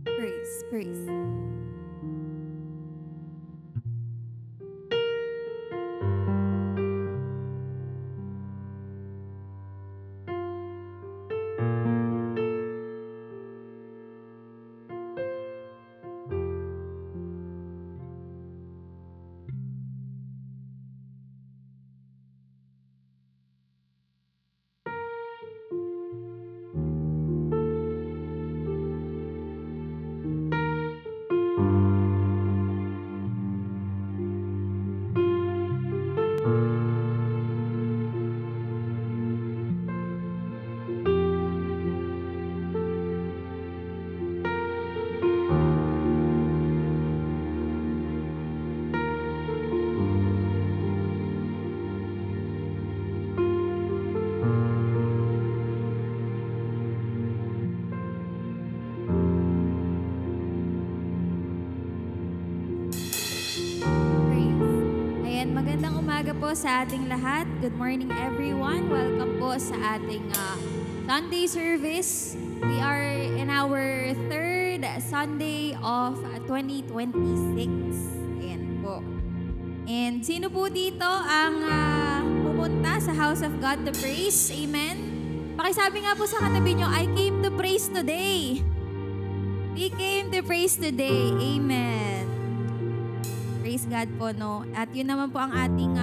Praise. Praise. Ayan, magandang umaga po sa ating lahat. Good morning everyone. Welcome po sa ating Sunday service. We are in our third Sunday of 2026. Ayan po. And sino po dito ang pumunta sa House of God to praise? Amen? Pakisabi nga po sa katabi nyo, I came to praise today. We came to praise today. Amen. Praise God po, no? At yun naman po ang ating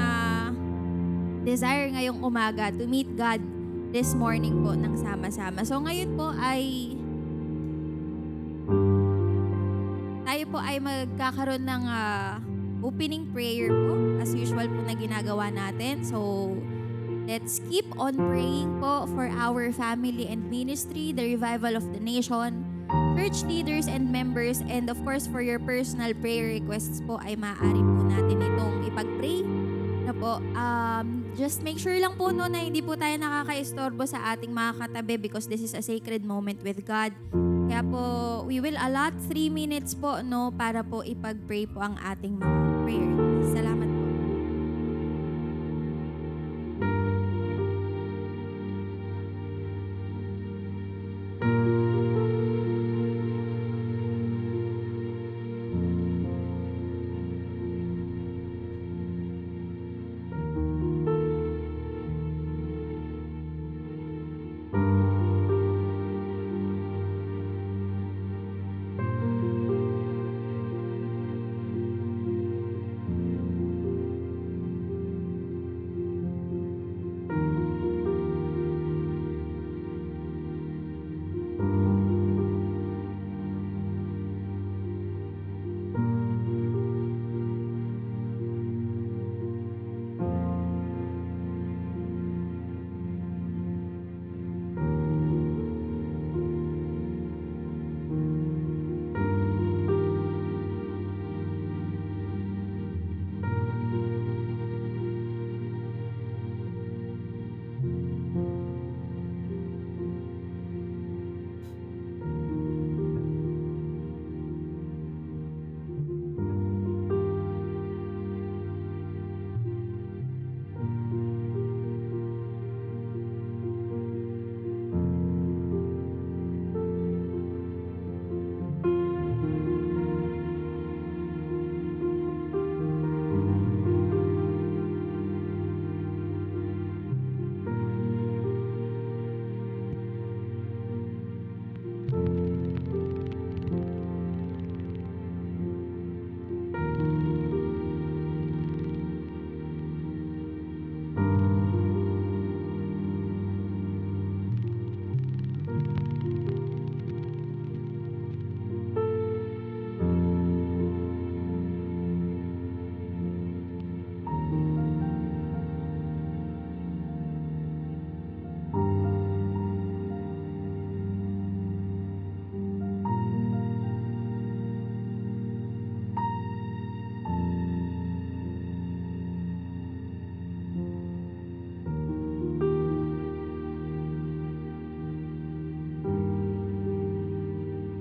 desire ngayong umaga, to meet God this morning po ng sama-sama. So ngayon po ay tayo po ay magkakaroon ng opening prayer po, as usual po na ginagawa natin. So let's keep on praying po for our family and ministry, the revival of the nation, church leaders and members, and of course for your personal prayer requests po ay maaari po natin itong ipag-pray na po. Just make sure lang po no na hindi po tayo nakakaistorbo sa ating mga katabi because this is a sacred moment with God. Kaya po we will allot 3 minutes po no para po ipag-pray po ang ating mga prayer requests. Salamat po.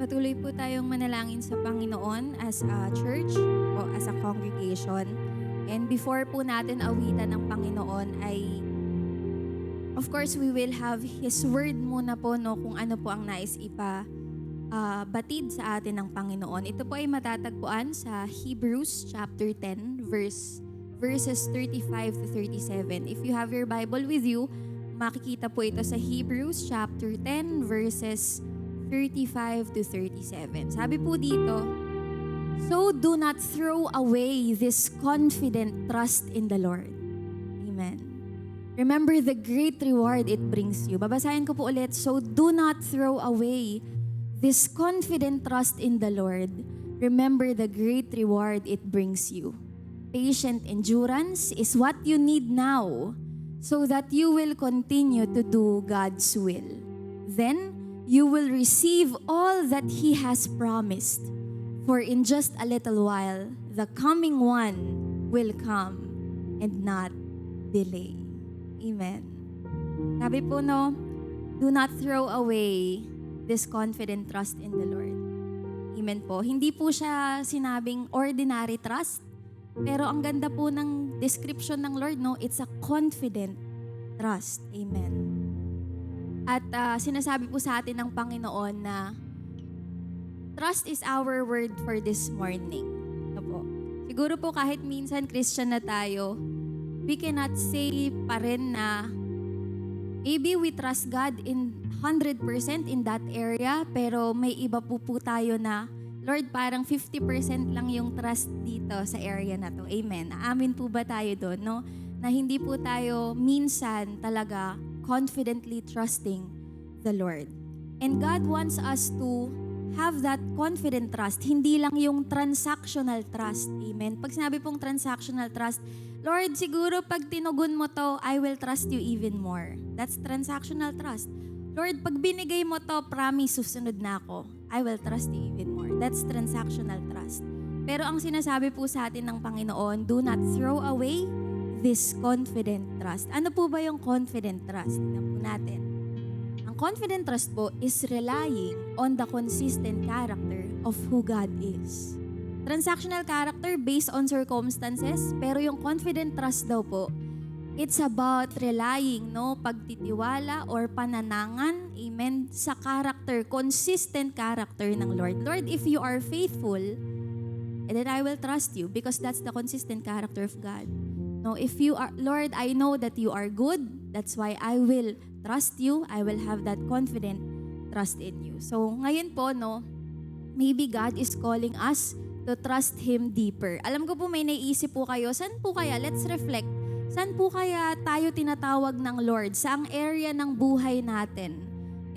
Patuloy po tayong manalangin sa Panginoon as a church o as a congregation. And before po natin awitan ng Panginoon ay of course we will have His word muna po no kung ano po ang nais batid sa atin ng Panginoon. Ito po ay matatagpuan sa Hebrews chapter 10 verses 35 to 37. If you have your Bible with you, makikita po ito sa Hebrews chapter 10 verses 35 to 37. Sabi po dito, "So do not throw away this confident trust in the Lord." Amen. Remember the great reward it brings you. Babasahin ko po ulit. "So do not throw away this confident trust in the Lord. Remember the great reward it brings you. Patient endurance is what you need now so that you will continue to do God's will. Then you will receive all that He has promised. For in just a little while, the coming one will come and not delay." Amen. Sabi po no, do not throw away this confident trust in the Lord. Amen po. Hindi po siya sinabing ordinary trust, pero ang ganda po ng description ng Lord, no? It's a confident trust. Amen. At sinasabi po sa atin ng Panginoon na trust is our word for this morning. Ito po. Siguro po kahit minsan Christian na tayo, we cannot say pa rin na maybe we trust God in 100% in that area, pero may iba po tayo na, Lord, parang 50% lang yung trust dito sa area na to. Amen. Aamin po ba tayo doon, no? Na hindi po tayo minsan talaga confidently trusting the Lord. And God wants us to have that confident trust, hindi lang yung transactional trust. Amen. Pag sinabi pong transactional trust, Lord, siguro pag tinugon mo to, I will trust you even more. That's transactional trust. Lord, pag binigay mo to, promise, susunod na ako. I will trust you even more. That's transactional trust. Pero ang sinasabi po sa atin ng Panginoon, do not throw away this confident trust. Ano po ba yung confident trust? Tignan po natin. Ang confident trust po is relying on the consistent character of who God is. Transactional character based on circumstances, pero yung confident trust daw po, it's about relying, no, pagtitiwala or pananangan, amen, sa character, consistent character ng Lord. Lord, if you are faithful, and then I will trust you because that's the consistent character of God. No, if you are, Lord, I know that you are good, that's why I will trust you, I will have that confident trust in you. So, ngayon po, no, maybe God is calling us to trust Him deeper. Alam ko po may naiisip po kayo, saan po kaya, let's reflect, saan po kaya tayo tinatawag ng Lord? Saang area ng buhay natin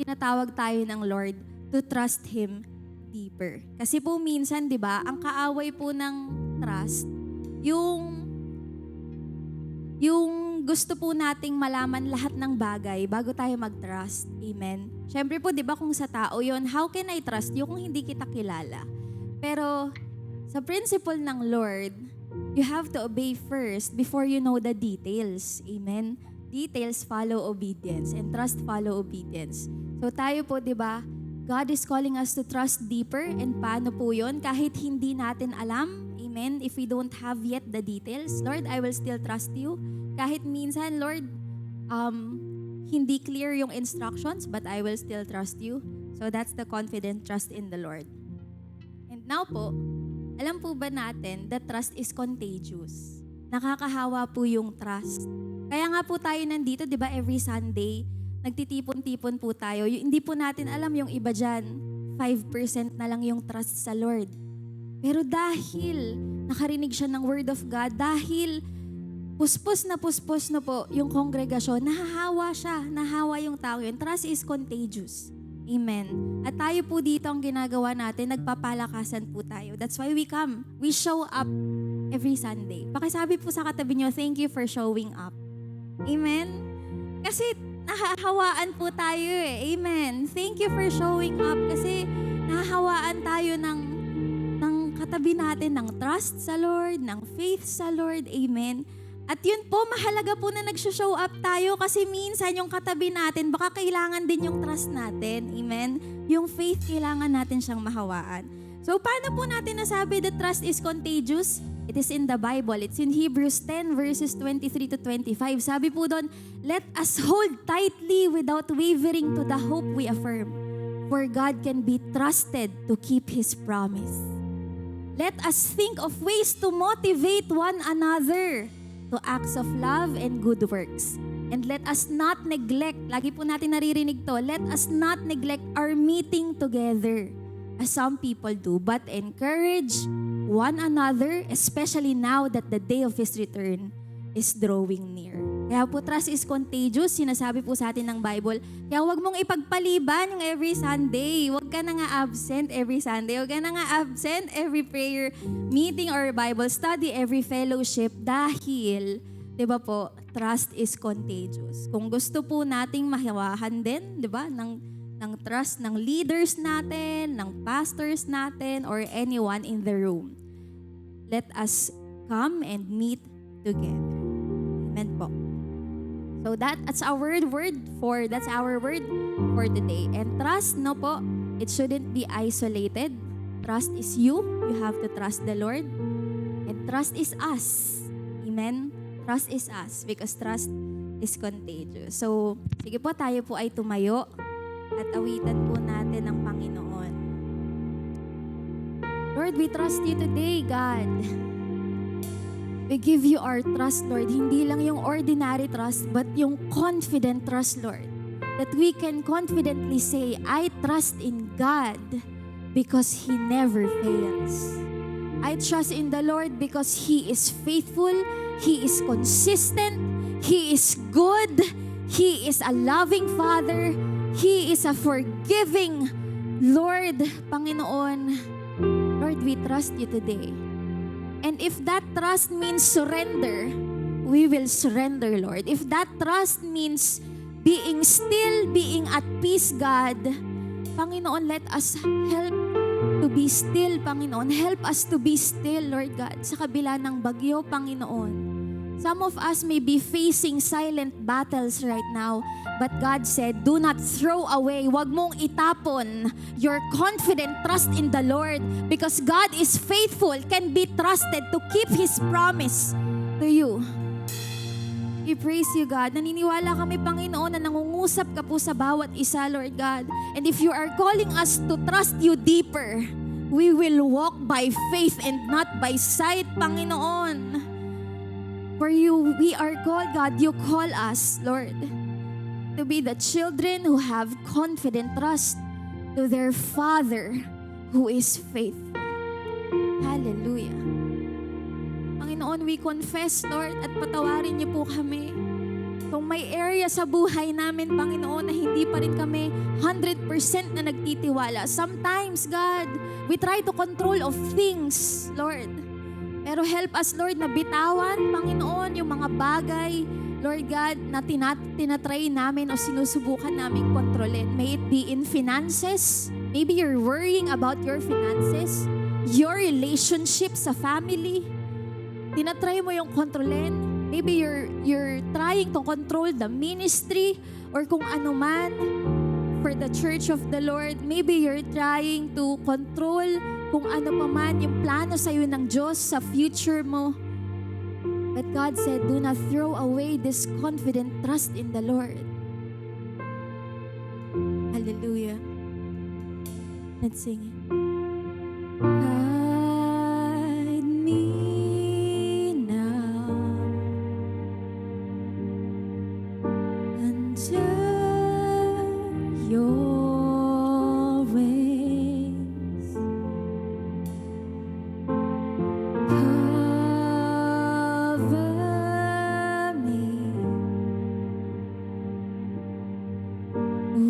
tinatawag tayo ng Lord to trust Him deeper? Kasi po minsan, di ba, ang kaaway po ng trust, yung gusto po nating malaman lahat ng bagay bago tayo mag-trust. Amen? Siyempre po, di ba, kung sa tao yon, how can I trust you kung hindi kita kilala? Pero sa principle ng Lord, you have to obey first before you know the details. Amen? Details follow obedience and trust follow obedience. So tayo po, di ba, God is calling us to trust deeper, and paano po yun? Kahit hindi natin alam, amen, if we don't have yet the details, Lord, I will still trust you. Kahit minsan, Lord, hindi clear yung instructions, but I will still trust you. So that's the confident trust in the Lord. And now po, alam po ba natin that trust is contagious? Nakakahawa po yung trust. Kaya nga po tayo nandito, di ba, every Sunday, nagtitipon-tipon po tayo. Hindi po natin alam yung iba dyan, 5% na lang yung trust sa Lord. Pero dahil nakarinig siya ng Word of God, dahil puspos na po yung kongregasyon, nahahawa siya, nahahawa yung tao yun. Trust is contagious. Amen. At tayo po dito ang ginagawa natin, nagpapalakasan po tayo. That's why we come. We show up every Sunday. Pakisabi po sa katabi nyo, thank you for showing up. Amen? Kasi nahahawaan po tayo eh. Amen. Thank you for showing up kasi nahahawaan tayo ng katabi natin ng trust sa Lord, ng faith sa Lord. Amen. At yun po, mahalaga po na nag-show up tayo kasi minsan yung katabi natin, baka kailangan din yung trust natin. Amen? Yung faith, kailangan natin siyang mahawaan. So, paano po natin nasabi that trust is contagious? It is in the Bible. It's in Hebrews 10 verses 23 to 25. Sabi po doon, let us hold tightly without wavering to the hope we affirm. for God can be trusted to keep His promise. Let us think of ways to motivate one another to acts of love and good works. And let us not neglect, lagi po natin naririnig to, let us not neglect our meeting together as some people do, but encourage one another, especially now that the day of His return is drawing near. Kaya po, trust is contagious, sinasabi po sa atin ng Bible. Kaya huwag mong ipagpaliban yung every Sunday. Huwag ka na nga absent every Sunday. Huwag ka na nga absent every prayer meeting or Bible study, every fellowship. Dahil, di ba po, trust is contagious. Kung gusto po nating mahiwahan din, di ba, ng trust ng leaders natin, ng pastors natin, or anyone in the room, let us come and meet together. Amen po. So that's our word for today. And trust, no po, it shouldn't be isolated. Trust is you. You have to trust the Lord. And trust is us. Amen? Trust is us because trust is contagious. So, sige po, tayo po ay tumayo at awitan po natin ang Panginoon. Lord, we trust you today, God. We give you our trust, Lord. Hindi lang yung ordinary trust, but yung confident trust, Lord. That we can confidently say, I trust in God because He never fails. I trust in the Lord because He is faithful, He is consistent, He is good, He is a loving Father, He is a forgiving Lord. Panginoon, Lord, we trust you today. And if that trust means surrender, we will surrender, Lord. If that trust means being still, being at peace, God, Panginoon, let us help to be still, Panginoon. Help us to be still, Lord God, sa kabila ng bagyo, Panginoon. Some of us may be facing silent battles right now, but God said, do not throw away. Huwag mong itapon your confident trust in the Lord because God is faithful, can be trusted to keep His promise to you. We praise you, God. Naniniwala kami, Panginoon, na nangungusap ka po sa bawat isa, Lord God. And if you are calling us to trust you deeper, we will walk by faith and not by sight, Panginoon. For you, we are called, God, you call us, Lord, to be the children who have confident trust to their Father who is faithful. Hallelujah. Panginoon, we confess, Lord, at patawarin niyo po kami. Kung may area sa buhay namin, Panginoon, na hindi pa rin kami 100% na nagtitiwala. Sometimes, God, we try to control of things, Lord. Pero help us, Lord, na bitawan, Panginoon, yung mga bagay, Lord God, na tinatry namin o sinusubukan namin kontrolin. May it be in finances. Maybe you're worrying about your finances, your relationship sa family. Tinatry mo yung kontrolin. Maybe you're trying to control the ministry or kung ano man for the church of the Lord. Maybe you're trying to control kung ano pa man yung plano sa'yo ng Diyos sa future mo. But God said, do not throw away this confident trust in the Lord. Hallelujah. Let's sing it. Hide me now under your wings. Cover me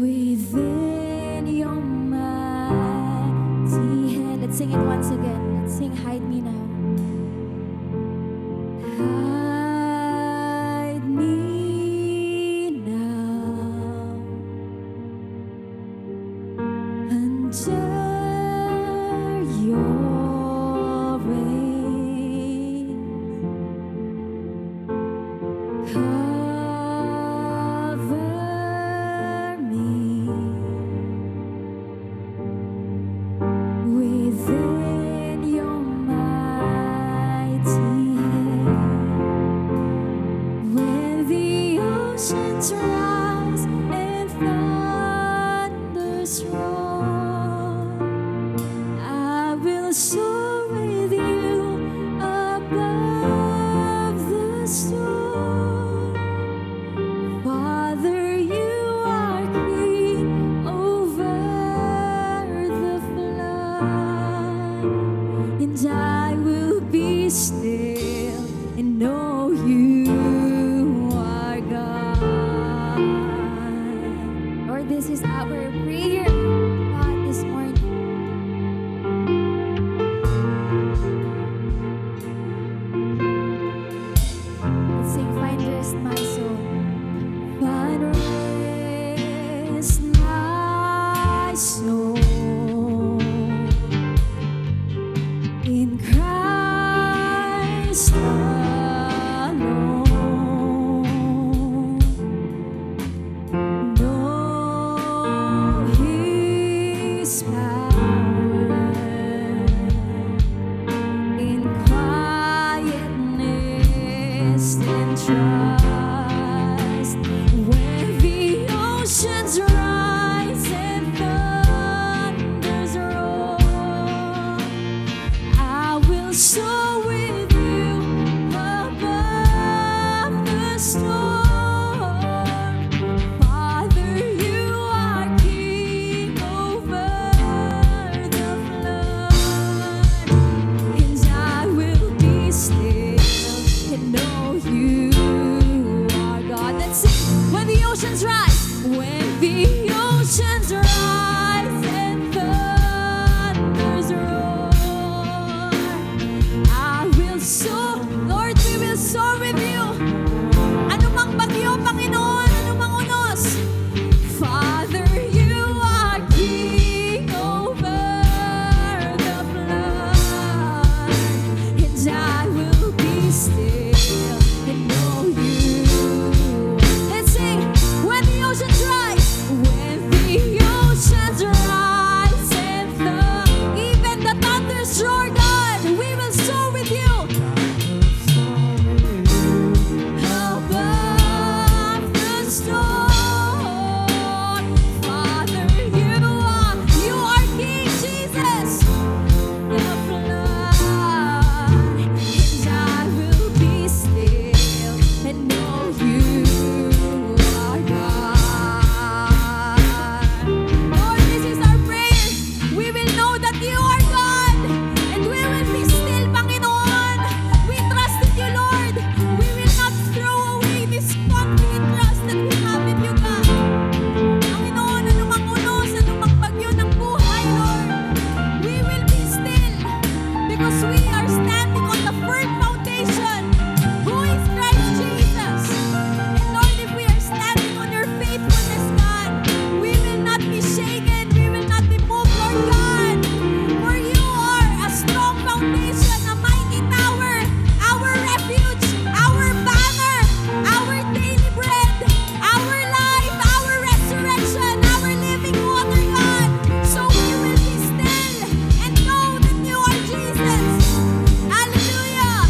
within your mighty soar with you above the storm. Father, you are king over the flood, and I will be still and know you are God. Lord, this is our prayer, God, this morning. Let's sing, find rest, my soul. Find rest, my soul, in Christ alone. Know His power in quietness and trust. When the oceans rise and thunders roar, I will soar with you above the storm. Father, you are king over the flood, and I will be still and know you are God. Let's sing. When the oceans rise, when the oceans rise and thunders roar, I will soar, Lord, we will soar with you. Anumang bagyo, Panginoon, anumang unos, Father, you are king over the flood, and I will be still and know you. Let's sing. When the oceans rise, when the oceans rise and even the thunders roar, God, we will soar with you above the storm. Father, you are King Jesus, the flood, and I will be still and know you are God. Lord, this is our prayer. We will know that you are God, and we will be still, Panginoon. We trust in you, Lord. We will not throw away this complete trust that we have in you, God. Panginoon, anumang unos, anumang bagyo ng buhay, Lord, we will be still because we are standing on the firm foundation, who is Christ Jesus. And Lord, if we are standing on your faithfulness, God, we will not be shaken, we will not be moved, Lord God. For you are a strong foundation, a mighty tower, our refuge, our banner, our daily bread, our life, our resurrection, our living water, God. So we will be still and know that you are Jesus. Hallelujah.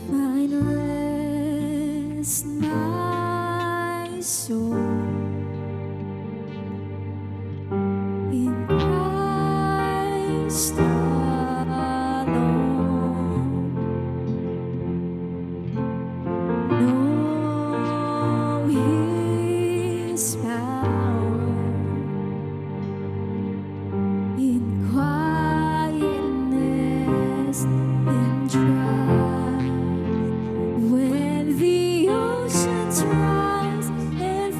Find rest, my soul, in Christ alone. Know His power in quietness and trust. When the oceans rise and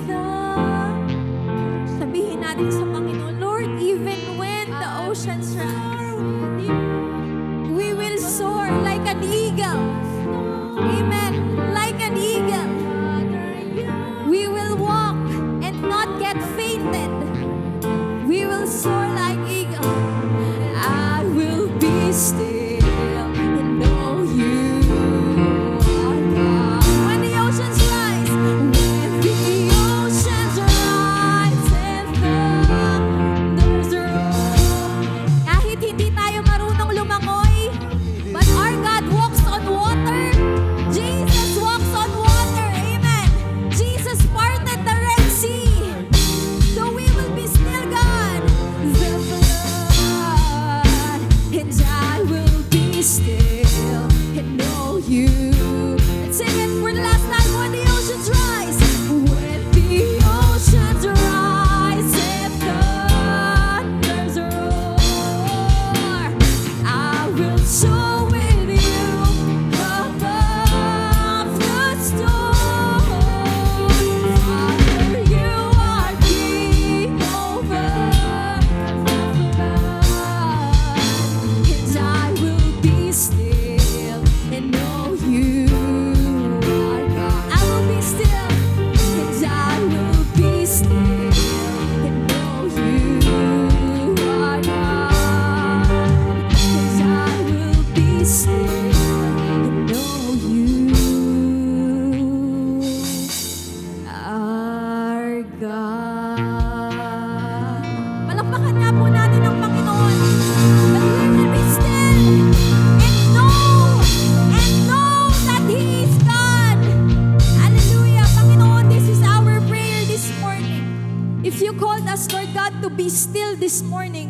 be still this morning.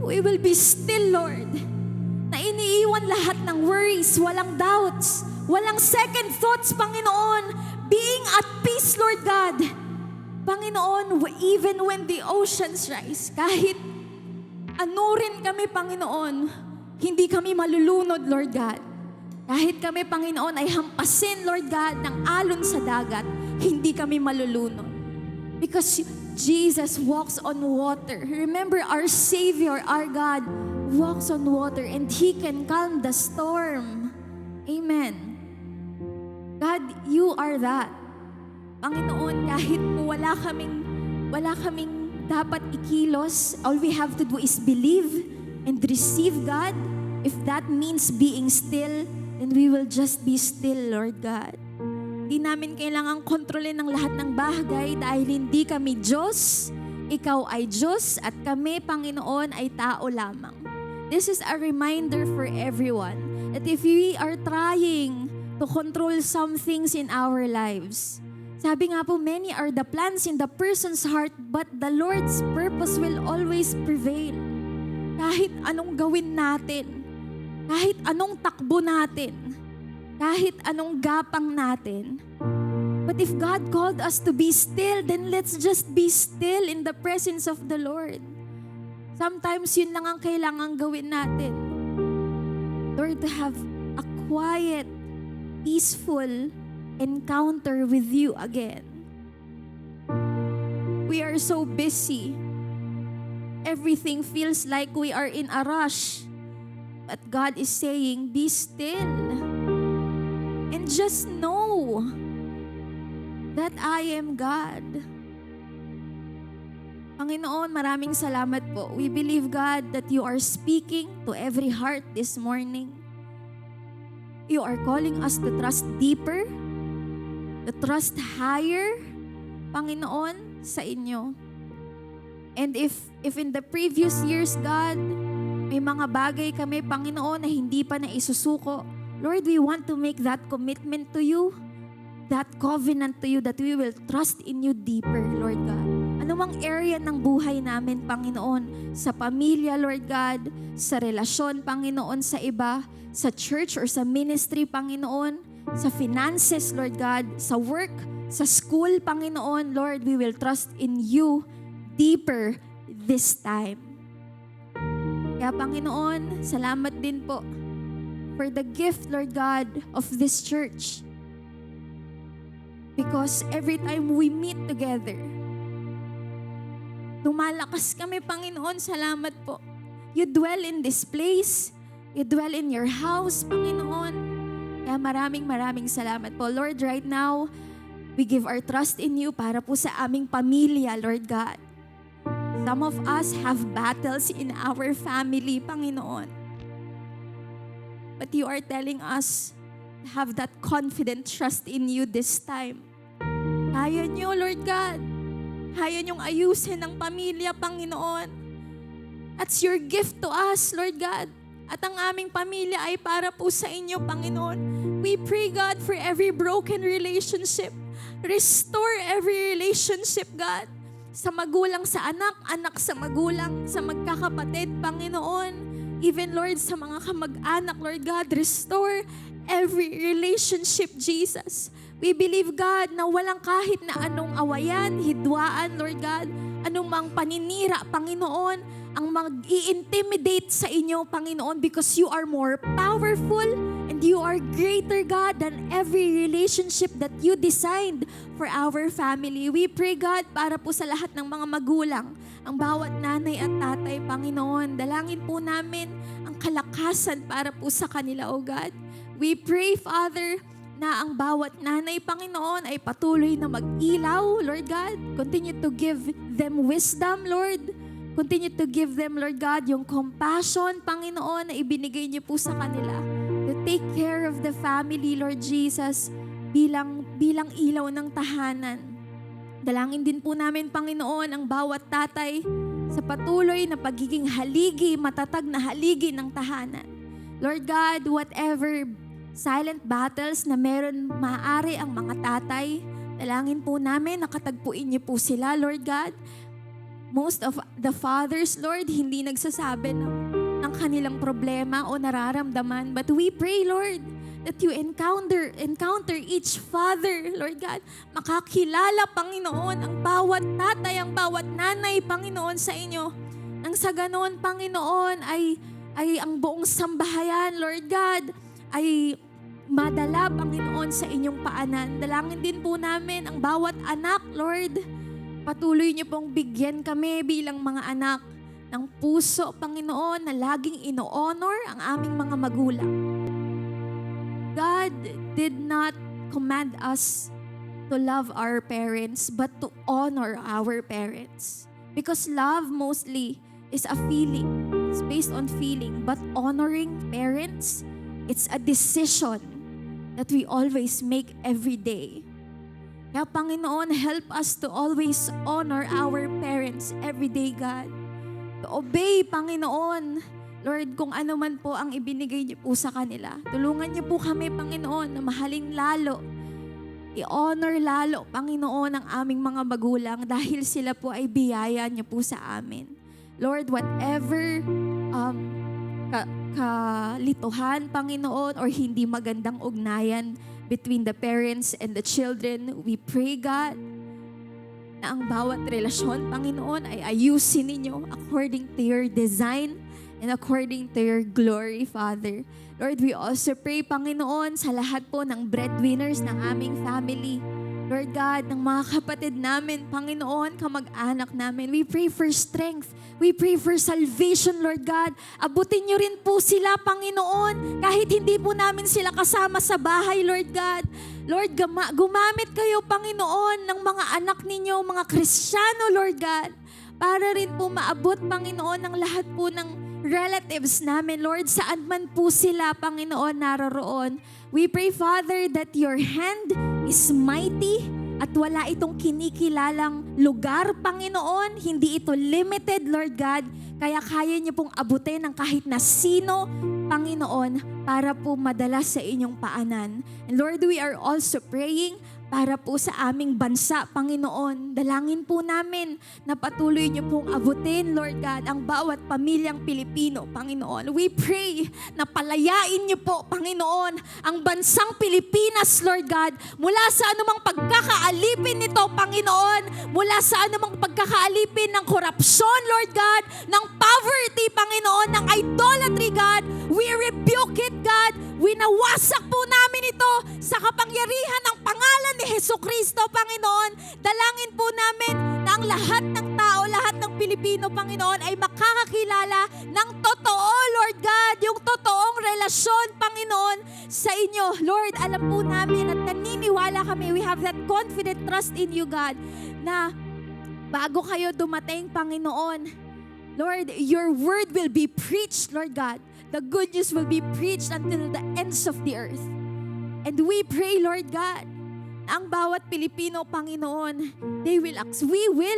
We will be still, Lord. Na iniiwan lahat ng worries, walang doubts, walang second thoughts, Panginoon. Being at peace, Lord God. Panginoon, even when the oceans rise, kahit ano rin kami, Panginoon, hindi kami malulunod, Lord God. Kahit kami, Panginoon, ay hampasin, Lord God, ng alon sa dagat, hindi kami malulunod. Because Jesus walks on water. Remember, our Savior, our God, walks on water and He can calm the storm. Amen. God, you are that. Panginoon, kahit po wala kaming dapat ikilos, all we have to do is believe and receive God. If that means being still, then we will just be still, Lord God. Hindi namin kailangang kontrolin ng lahat ng bagay dahil hindi kami Diyos, Ikaw ay Diyos, at kami, Panginoon, ay tao lamang. This is a reminder for everyone that if we are trying to control some things in our lives, sabi nga po, many are the plans in the person's heart, but the Lord's purpose will always prevail. Kahit anong gawin natin, kahit anong takbo natin, kahit anong gapang natin. But if God called us to be still, then let's just be still in the presence of the Lord. Sometimes yun lang ang kailangang gawin natin. Lord, to have a quiet, peaceful encounter with you again. We are so busy. Everything feels like we are in a rush. But God is saying, be still. And just know that I am God. Panginoon, maraming salamat po. We believe, God, that you are speaking to every heart this morning. You are calling us to trust deeper, to trust higher, Panginoon, sa inyo. And if in the previous years, God, may mga bagay kami, Panginoon, na hindi pa naisusuko, Lord, we want to make that commitment to you, that covenant to you, that we will trust in you deeper, Lord God. Ano mang area ng buhay namin, Panginoon, sa pamilya, Lord God, sa relasyon, Panginoon, sa iba, sa church or sa ministry, Panginoon, sa finances, Lord God, sa work, sa school, Panginoon, Lord, we will trust in you deeper this time. Kaya Panginoon, salamat din po for the gift, Lord God, of this church. Because every time we meet together, lumalakas kami, Panginoon, salamat po. You dwell in this place. You dwell in your house, Panginoon. Kaya maraming salamat po. Lord, right now, we give our trust in you para po sa aming pamilya, Lord God. Some of us have battles in our family, Panginoon. But you are telling us to have that confident trust in you this time. Kaya niyo, Lord God. Kaya niyong ayusin ang pamilya, Panginoon. That's your gift to us, Lord God. At ang aming pamilya ay para po sa inyo, Panginoon. We pray, God, for every broken relationship. Restore every relationship, God. Sa magulang sa anak, anak sa magulang, sa magkakapatid, Panginoon. Even, Lord, sa mga kamag-anak, Lord God, restore every relationship, Jesus. We believe, God, na walang kahit na anong awayan, hidwaan, Lord God, anong mang paninira, Panginoon, ang mag-i-intimidate sa inyo, Panginoon, because you are more powerful and you are greater, God, than every relationship that you designed for our family. We pray, God, para po sa lahat ng mga magulang, ang bawat nanay at tatay, Panginoon, dalangin po namin ang kalakasan para po sa kanila, O God. We pray, Father, na ang bawat nanay, Panginoon, ay patuloy na mag-ilaw, Lord God. Continue to give them wisdom, Lord. Continue to give them, Lord God, yung compassion, Panginoon, na ibinigay niyo po sa kanila. To take care of the family, Lord Jesus, bilang ilaw ng tahanan. Dalangin din po namin, Panginoon, ang bawat tatay sa patuloy na pagiging haligi, matatag na haligi ng tahanan. Lord God, whatever silent battles na meron maaari ang mga tatay, dalangin po namin, nakatagpuin niyo po sila, Lord God. most of the fathers, Lord, hindi nagsasabi ng kanilang problema o nararamdaman. But we pray, Lord, that you encounter each father, Lord God. Makakilala, Panginoon, ang bawat tatay, ang bawat nanay, Panginoon, sa inyo. Nang sa ganoon, Panginoon, ay ang buong sambahayan, Lord God, ay madala, Panginoon, sa inyong paanan. Dalangin din po namin ang bawat anak, Lord. Patuloy niyo pong bigyan kami bilang mga anak ng puso, Panginoon, na laging ino-honor ang aming mga magulang. God did not command us to love our parents, but to honor our parents. Because love mostly is a feeling. It's based on feeling. But honoring parents, it's a decision that we always make every day. Kaya Panginoon, help us to always honor our parents every day, God. To obey, Panginoon, Lord, kung ano man po ang ibinigay niyo po sa kanila. Tulungan niyo po kami, Panginoon, na mahalin lalo. I-honor lalo, Panginoon, ang aming mga magulang dahil sila po ay biyaya niyo po sa amin. Lord, whatever kalituhan, Panginoon, or hindi magandang ugnayan between the parents and the children, we pray, God, na ang bawat relasyon, Panginoon, ay ayusin ninyo according to your design and according to your glory, Father. Lord, we also pray, Panginoon, sa lahat po ng breadwinners ng aming family. Lord God, ng mga kapatid namin, Panginoon, kamag-anak namin. We pray for strength. We pray for salvation, Lord God. Abutin niyo rin po sila, Panginoon, kahit hindi po namin sila kasama sa bahay, Lord God. Lord, gumamit kayo, Panginoon, ng mga anak ninyo, mga Kristiyano, Lord God, para rin po maabot, Panginoon, ng lahat po ng relatives namin, Lord, saan man po sila, Panginoon, naroroon. We pray, Father, that your hand is mighty at wala itong kinikilalang lugar, Panginoon. Hindi ito limited, Lord God. Kaya kaya niyo pong abutin ng kahit na sino, Panginoon, para po madala sa inyong paanan. And Lord, we are also praying para po sa aming bansa, Panginoon. Dalangin po namin na patuloy niyo pong abutin, Lord God, ang bawat pamilyang Pilipino, Panginoon. We pray na palayain niyo po, Panginoon, ang bansang Pilipinas, Lord God, mula sa anumang pagkakaalipin nito, Panginoon, mula sa anumang pagkakaalipin ng korupsyon, Lord God, ng poverty, Panginoon, ng idolatry, God. We rebuke it, God. Winawasak po namin ito sa kapangyarihan ng pangalan ni Jesucristo, Panginoon. Dalangin po namin na ang lahat ng tao, lahat ng Pilipino, Panginoon, ay makakakilala ng totoo, Lord God, yung totoong relasyon, Panginoon, sa inyo. Lord, alam po namin at naniniwala kami, we have that confident trust in you, God, na bago kayo dumating, Panginoon, Lord, your word will be preached, Lord God. The good news will be preached until the ends of the earth. And we pray, Lord God, na ang bawat Pilipino, Panginoon, we will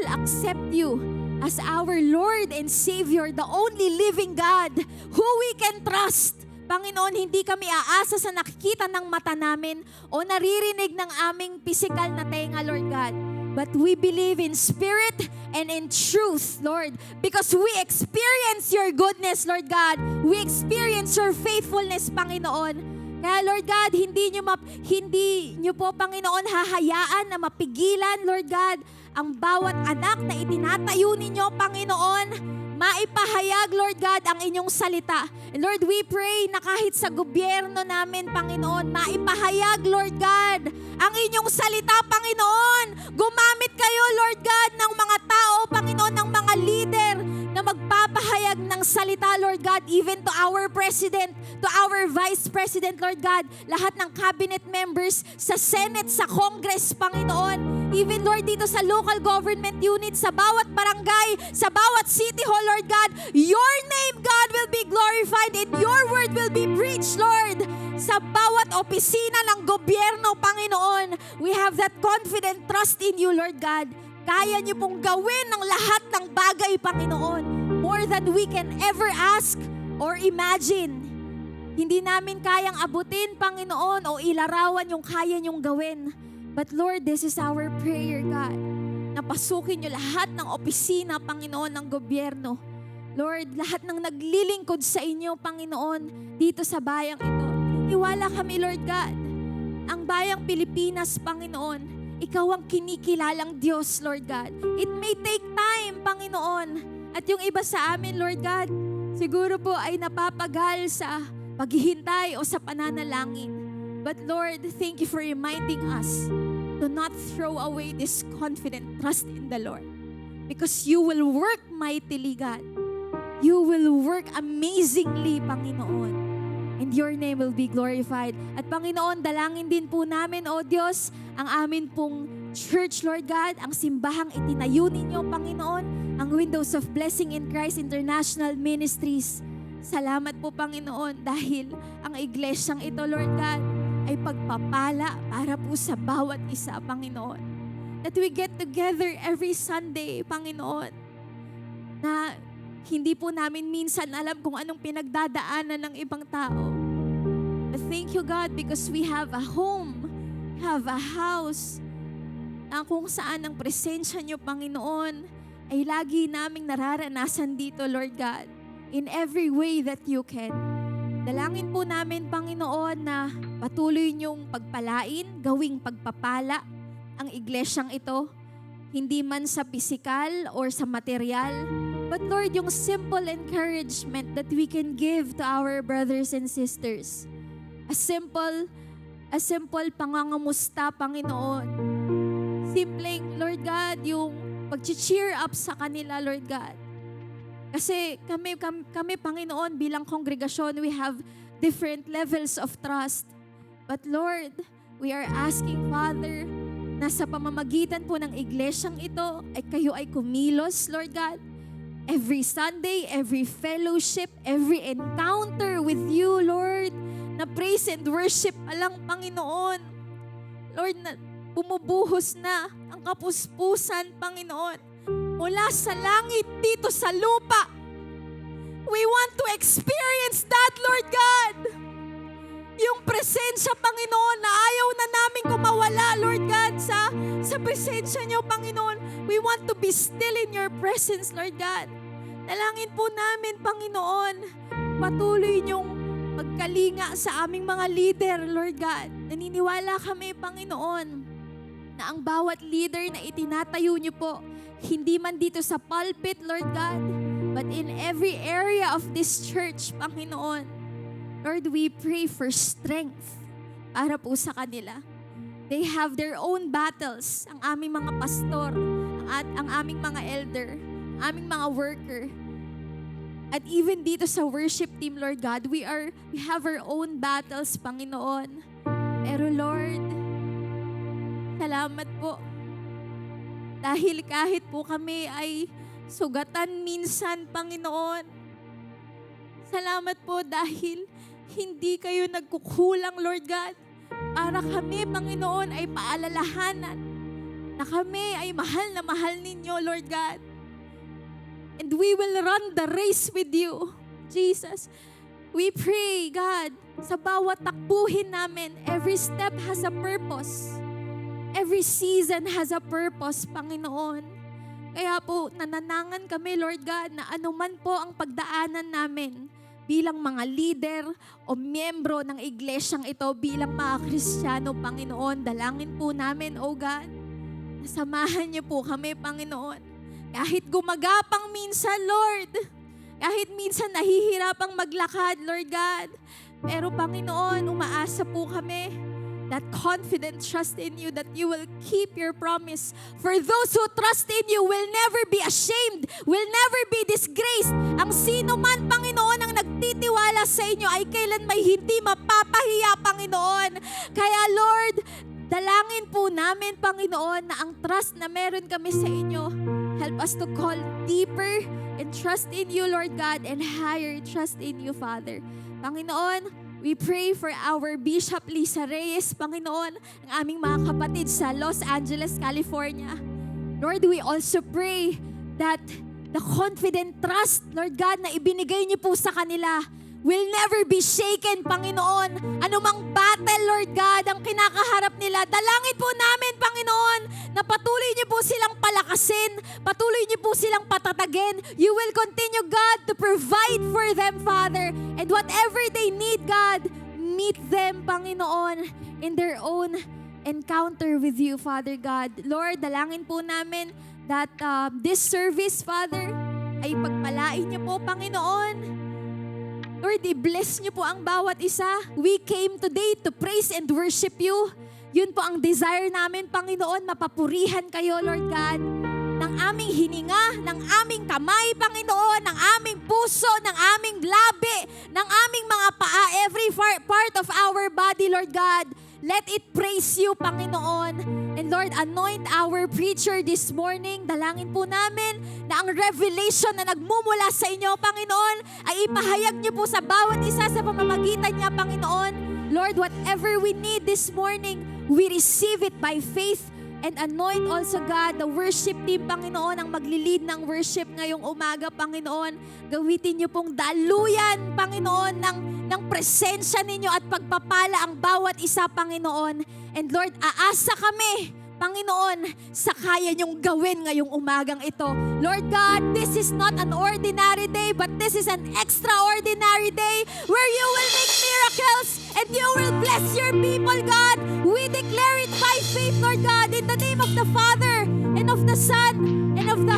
accept you as our Lord and Savior, the only living God who we can trust. Panginoon, hindi kami aasa sa nakikita ng mata namin o naririnig ng aming physical na tenga, Lord God. But we believe in spirit and in truth, Lord, because we experience your goodness, Lord God. We experience your faithfulness, Panginoon. Kaya, Lord God, hindi nyo po, Panginoon, hahayaan na mapigilan, Lord God, ang bawat anak na itinatayo ninyo, Panginoon, maipahayag, Lord God, ang inyong salita. And Lord, we pray na kahit sa gobyerno namin, Panginoon, maipahayag, Lord God, ang inyong salita, Panginoon. Gumamit kayo, Lord God, ng mga tao, Panginoon, ng mga leader na magpapahayag ng salita, Lord God, even to our President, to our Vice President, Lord God, lahat ng cabinet members sa Senate, sa Congress, Panginoon, even, Lord, dito sa local government unit, sa bawat barangay, sa bawat city hall, Lord God, your name, God, will be glorified and your word will be preached, Lord. Sa bawat opisina ng gobyerno, Panginoon, we have that confident trust in you, Lord God. Kaya niyo pong gawin ng lahat ng bagay, Panginoon, more than we can ever ask or imagine. Hindi namin kayang abutin, Panginoon, o ilarawan yung kaya niyong gawin. But Lord, this is our prayer, God. napasukin niyo lahat ng opisina, Panginoon, ng gobyerno. Lord, lahat ng naglilingkod sa inyo, Panginoon, dito sa bayang ito. Iniwala kami, Lord God, ang bayang Pilipinas, Panginoon, Ikaw ang kinikilalang Diyos, Lord God. It may take time, Panginoon. At yung iba sa amin, Lord God, siguro po ay napapagal sa paghihintay o sa pananalangin. But Lord, thank you for reminding us to not throw away this confident trust in the Lord. Because you will work mightily, God. You will work amazingly, Panginoon. And your name will be glorified. At Panginoon, dalangin din po namin, O Diyos, ang amin pong church, Lord God, ang simbahang itinayo ninyo, Panginoon, ang Windows of Blessing in Christ International Ministries. Salamat po, Panginoon, dahil ang iglesyang ito, Lord God, ay pagpapala para po sa bawat isa, Panginoon. That we get together every Sunday, Panginoon, na hindi po namin minsan alam kung anong pinagdadaanan ng ibang tao. But thank you, God, because we have a home, have a house, na kung saan ang presensya niyo, Panginoon, ay lagi naming nararanasan dito, Lord God, in every way that you can. Dalangin po namin, Panginoon, na patuloy niyong pagpalain, gawing pagpapala ang iglesyang ito, hindi man sa physical or sa material, but Lord, yung simple encouragement that we can give to our brothers and sisters. A simple pangangamusta, Panginoon. Simpleng, Lord God, yung pag-cheer up sa kanila, Lord God. Kasi kami, Panginoon, bilang kongregasyon, we have different levels of trust. But Lord, we are asking, Father, na sa pamamagitan po ng iglesyang ito, ay kayo ay kumilos, Lord God. Every Sunday, every fellowship, every encounter with you, Lord, na praise and worship alang, Panginoon. Lord, na bumubuhos na ang kapuspusan, Panginoon, mula sa langit dito sa lupa. We want to experience that, Lord God. Yung presensya, Panginoon, na ayaw na namin kumawala, Lord God, sa presensya niyo, Panginoon. We want to be still in your presence, Lord God. Dalangin po namin, Panginoon, patuloy niyong magkalinga sa aming mga leader, Lord God. Naniniwala kami, Panginoon, na ang bawat leader na itinatayo niyo po, hindi man dito sa pulpit, Lord God, but in every area of this church, Panginoon. Lord, we pray for strength para po sa kanila. They have their own battles, ang aming mga pastor, ang aming mga elder, ang aming mga worker. At even dito sa worship team, Lord God, we have our own battles, Panginoon. Pero Lord, salamat po. Dahil kahit po kami ay sugatan minsan, Panginoon. Salamat po dahil hindi kayo nagkukulang, Lord God. Para kami, Panginoon, ay paalalahanan na kami ay mahal na mahal ninyo, Lord God. And we will run the race with you, Jesus. We pray, God, sa bawat takbuhin namin, every step has a purpose. Every season has a purpose, Panginoon. Kaya po, nananangan kami, Lord God, na anuman po ang pagdaanan namin bilang mga leader o miyembro ng iglesyang ito, bilang mga Kristiyano, Panginoon, dalangin po namin, O God, nasamahan niyo po kami, Panginoon. Kahit gumagapang minsan, Lord, kahit minsan nahihirapang maglakad, Lord God, pero Panginoon, umaasa po kami that confident trust in you, that you will keep your promise. For those who trust in you will never be ashamed, will never be disgraced. Ang sino man, Panginoon, ang nagtitiwala sa inyo ay kailan may hindi mapapahiya, Panginoon. Kaya Lord, dalangin po namin, Panginoon, na ang trust na meron kami sa inyo, help us to call deeper and trust in you, Lord God, and higher trust in you, Father. Panginoon, we pray for our Bishop Lisa Reyes, Panginoon, ang aming mga kapatid sa Los Angeles, California. Lord, we also pray that the confident trust, Lord God, na ibinigay niyo po sa kanila will never be shaken, Panginoon. Anumang battle, Lord God, ang kinakaharap nila, dalangin po namin, Panginoon, na patuloy niyo po silang palakasin palaguin. Patuloy niyo po silang patatagin. You will continue, God, to provide for them, Father. And whatever they need, God, meet them, Panginoon, in their own encounter with you, Father God. Lord, dalangin po namin that this service, Father, ay pagpalain niyo po, Panginoon. Lord, i-bless niyo po ang bawat isa. We came today to praise and worship you. Yun po ang desire namin, Panginoon, mapapurihan kayo, Lord God, ng aming hininga, ng aming kamay, Panginoon, ng aming puso, ng aming labi, ng aming mga paa, every part of our body, Lord God. Let it praise you, Panginoon. And Lord, anoint our preacher this morning. Dalangin po namin na ang revelation na nagmumula sa inyo, Panginoon, ay ipahayag niyo po sa bawat isa sa pamamagitan niya, Panginoon. Lord, whatever we need this morning, we receive it by faith. And anoint also, God, the worship team, Panginoon, ang maglilid ng worship ngayong umaga, Panginoon. Gawitin niyo pong daluyan, Panginoon, ng presensya ninyo at pagpapala ang bawat isa, Panginoon. And Lord, aasa kami, Panginoon, sa kaya niyong gawin ngayong umagang ito. Lord God, this is not an ordinary day, but this is an extraordinary day where you will make miracles and you will bless your people, God. We declare it by faith, Lord God, in the name of the Father and of the Son and of the